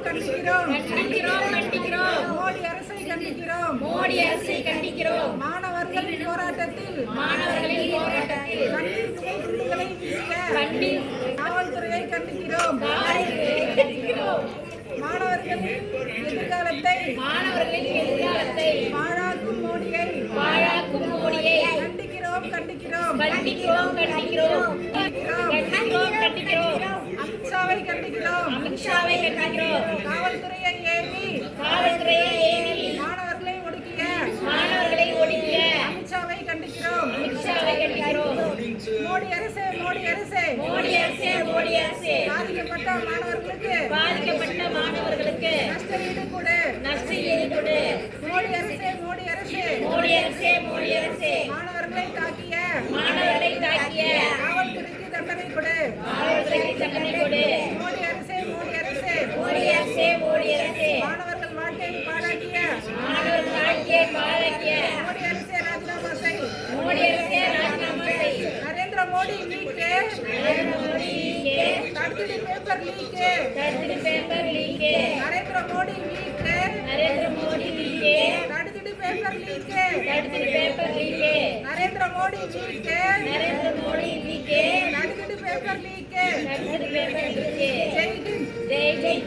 கண்டிக்கிறோம் கண்டிக்கிறோம் கண்டிக்கிறோம். மோடி அரசை கண்டிக்கிறோம். மோடி அரசை கண்டிக்கிறோம். மாணவர்களின் போராட்டத்தில் மாணவர்களின் போராட்டத்தில் கண்ணீர் புகை குண்டுகளை வீசிய கண்ணீர் காவல்துறையை கண்டிக்கிறோம். காவல்துறையை கண்டிக்கிறோம். மாணவர்களின் எதிர்காலத்தை பாழாக்கும் மோடியை பாழாக்கும் மோடியை கண்டிக்கிறோம் கண்டிக்கிறோம் கண்டிக்கிறோம் கண்டிக்கிறோம் கண்டிக்கிறோம் கண்டிக்கிறோம். அமித்ஷாவை கண்டிக்கிறோம். அமித்ஷாவை கண்டிக்கிறோம். காவல்துறையை ஏவி காவல்துறையை ஏவி மாணவர்களை ஒடுக்கிய மாணவர்களை ஒடுக்கிய அமித்ஷாவை கண்டிக்கிறோம். அமித்ஷாவை கண்டிக்கிறோம். மோடி அரசே மோடி அரசே மோடி அரசே மோடி அரசே பாதிக்கப்பட்ட மாணவர்களுக்கு பாதிக்கப்பட்ட மாணவர்களுக்கு நஷ்ட ஈடு கொடு. நஷ்ட ஈடு கொடு. மோடி அரசே மோடி அரசே மோடி அரசே மோடி அரசே மாணவர்களை தாக்கிய மாணவர்களை தாக்கிய காவல்துறைக்கு தண்டனை கொடு. காவல்துறைக்கு தண்டனை கொடு. மோடி அரசே மோடி அரசே மோடி அரசே மோடி அரசே மாணவர்கள் வாழ்க்கையை பாழாக்கிய மாணவர் வாழ்க்கையை பாழாக்கிய மோடி அரசே ராஜினாமா செய். மோடி அரசே ராஜினாமா செய். நரேந்திர மோடி லீக்கு நரேந்திர மோடி லீக்கு தடுத்துடு பேப்பர் லீக்கு தடுத்துடு paper leak Narendra Modi leak Narendra Modi leak தடுத்துடு பேப்பர் லீக்கு தடுத்துடு paper leak Narendra Modi leak Narendra Modi leak தடுத்துடு பேப்பர் லீக்கு தடுத்துடு பேப்பர் லீக்கு. ஜெய் ஹிந்த். ஜெய் ஜெய்.